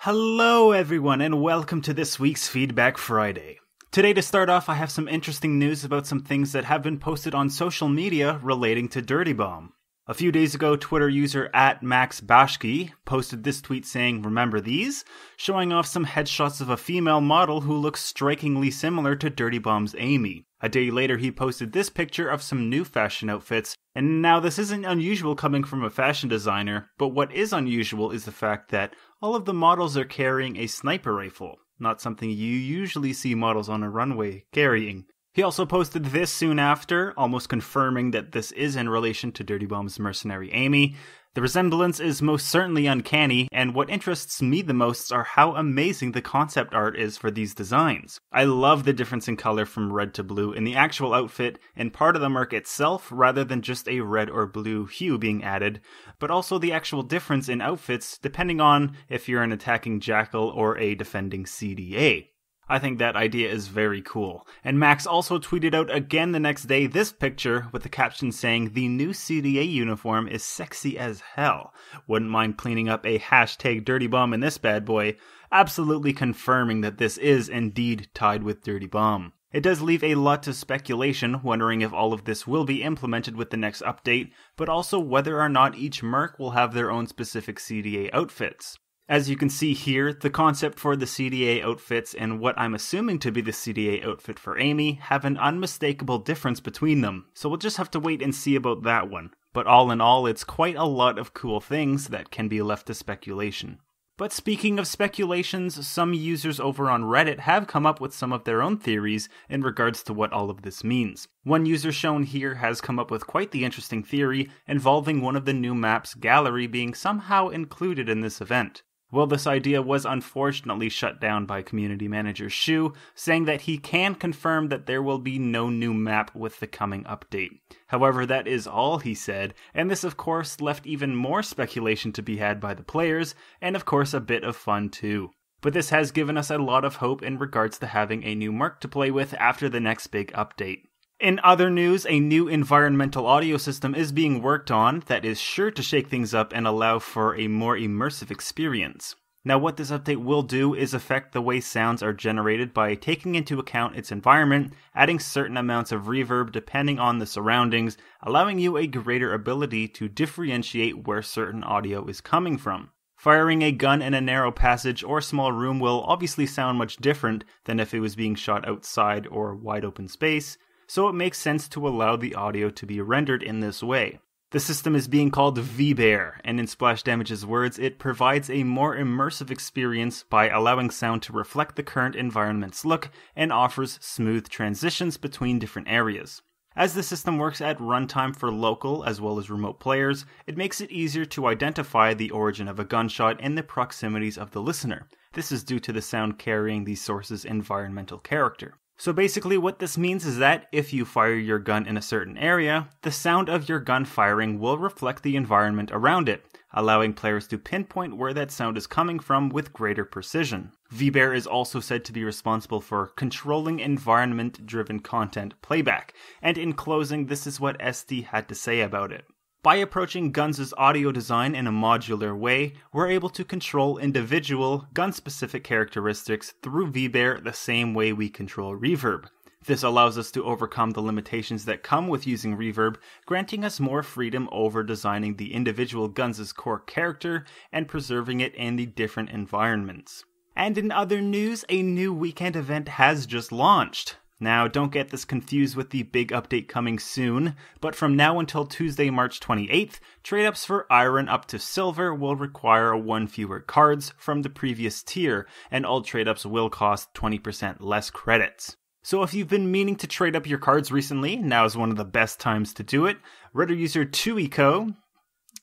Hello everyone and welcome to this week's Feedback Friday. Today to start off I have some interesting news about some things that have been posted on social media relating to Dirty Bomb. A few days ago, Twitter user @MaxBashki posted this tweet saying, "Remember these?" showing off some headshots of a female model who looks strikingly similar to Dirty Bomb's Aimee. A day later, he posted this picture of some new fashion outfits, and now this isn't unusual coming from a fashion designer, but what is unusual is the fact that all of the models are carrying a sniper rifle, not something you usually see models on a runway carrying. He also posted this soon after, almost confirming that this is in relation to Dirty Bomb's mercenary Aimee. The resemblance is most certainly uncanny, and what interests me the most are how amazing the concept art is for these designs. I love the difference in color from red to blue in the actual outfit and part of the merc itself rather than just a red or blue hue being added, but also the actual difference in outfits depending on if you're an attacking jackal or a defending CDA. I think that idea is very cool. And Max also tweeted out again the next day this picture with the caption saying, "The new CDA uniform is sexy as hell. Wouldn't mind cleaning up a #Dirty Bomb in this bad boy," absolutely confirming that this is indeed tied with Dirty Bomb. It does leave a lot to speculation, wondering if all of this will be implemented with the next update, but also whether or not each merc will have their own specific CDA outfits. As you can see here, the concept for the CDA outfits and what I'm assuming to be the CDA outfit for Aimee have an unmistakable difference between them, so we'll just have to wait and see about that one. But all in all, it's quite a lot of cool things that can be left to speculation. But speaking of speculations, some users over on Reddit have come up with some of their own theories in regards to what all of this means. One user shown here has come up with quite the interesting theory involving one of the new maps' gallery being somehow included in this event. Well, this idea was unfortunately shut down by community manager Shu, saying that he can confirm that there will be no new map with the coming update. However, that is all he said, and this of course left even more speculation to be had by the players, and of course a bit of fun too. But this has given us a lot of hope in regards to having a new merc to play with after the next big update. In other news, a new environmental audio system is being worked on that is sure to shake things up and allow for a more immersive experience. Now what this update will do is affect the way sounds are generated by taking into account its environment, adding certain amounts of reverb depending on the surroundings, allowing you a greater ability to differentiate where certain audio is coming from. Firing a gun in a narrow passage or small room will obviously sound much different than if it was being shot outside or wide open space, so it makes sense to allow the audio to be rendered in this way. The system is being called VBear, and in Splash Damage's words, it provides a more immersive experience by allowing sound to reflect the current environment's look and offers smooth transitions between different areas. As the system works at runtime for local as well as remote players, it makes it easier to identify the origin of a gunshot in the proximities of the listener. This is due to the sound carrying the source's environmental character. So basically what this means is that if you fire your gun in a certain area, the sound of your gun firing will reflect the environment around it, allowing players to pinpoint where that sound is coming from with greater precision. VBear is also said to be responsible for controlling environment-driven content playback, and in closing, this is what SD had to say about it. By approaching Guns' audio design in a modular way, we're able to control individual, gun-specific characteristics through VBear the same way we control reverb. This allows us to overcome the limitations that come with using reverb, granting us more freedom over designing the individual Guns' core character and preserving it in the different environments. And in other news, a new weekend event has just launched. Now, don't get this confused with the big update coming soon, but from now until Tuesday, March 28th, trade-ups for Iron up to Silver will require 1 fewer cards from the previous tier, and all trade-ups will cost 20% less credits. So if you've been meaning to trade up your cards recently, now is one of the best times to do it. Reddit user Tuico,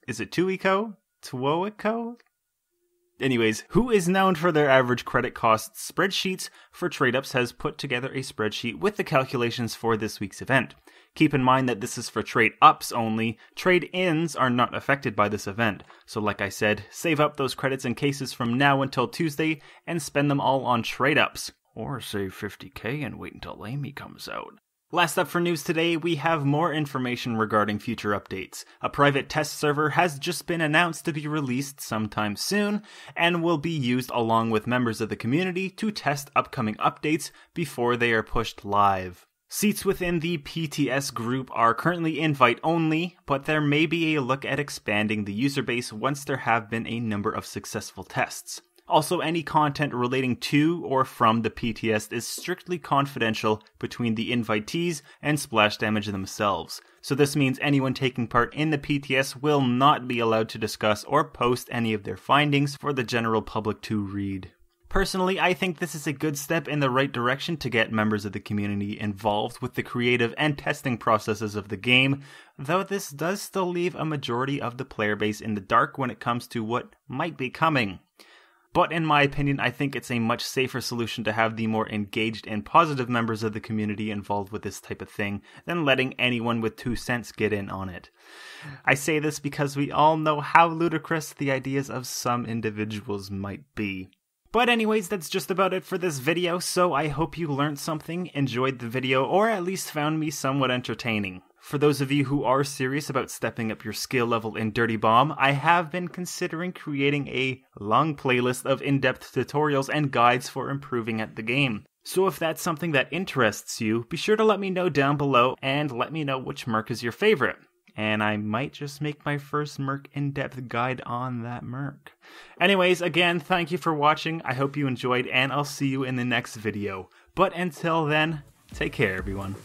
is it Tuico? Tuoico? Anyways, who is known for their average credit costs spreadsheets for trade-ups has put together a spreadsheet with the calculations for this week's event. Keep in mind that this is for trade-ups only. Trade-ins are not affected by this event. So like I said, save up those credits and cases from now until Tuesday and spend them all on trade-ups. Or save 50k and wait until Aimee comes out. Last up for news today, we have more information regarding future updates. A private test server has just been announced to be released sometime soon, and will be used along with members of the community to test upcoming updates before they are pushed live. Seats within the PTS group are currently invite only, but there may be a look at expanding the user base once there have been a number of successful tests. Also, any content relating to or from the PTS is strictly confidential between the invitees and Splash Damage themselves. So this means anyone taking part in the PTS will not be allowed to discuss or post any of their findings for the general public to read. Personally, I think this is a good step in the right direction to get members of the community involved with the creative and testing processes of the game, though this does still leave a majority of the player base in the dark when it comes to what might be coming. But in my opinion, I think it's a much safer solution to have the more engaged and positive members of the community involved with this type of thing than letting anyone with 2 cents get in on it. I say this because we all know how ludicrous the ideas of some individuals might be. But anyways, that's just about it for this video, so I hope you learned something, enjoyed the video, or at least found me somewhat entertaining. For those of you who are serious about stepping up your skill level in Dirty Bomb, I have been considering creating a long playlist of in-depth tutorials and guides for improving at the game. So if that's something that interests you, be sure to let me know down below and let me know which merc is your favorite. And I might just make my first merc in-depth guide on that merc. Anyways, again, thank you for watching, I hope you enjoyed, and I'll see you in the next video. But until then, take care everyone.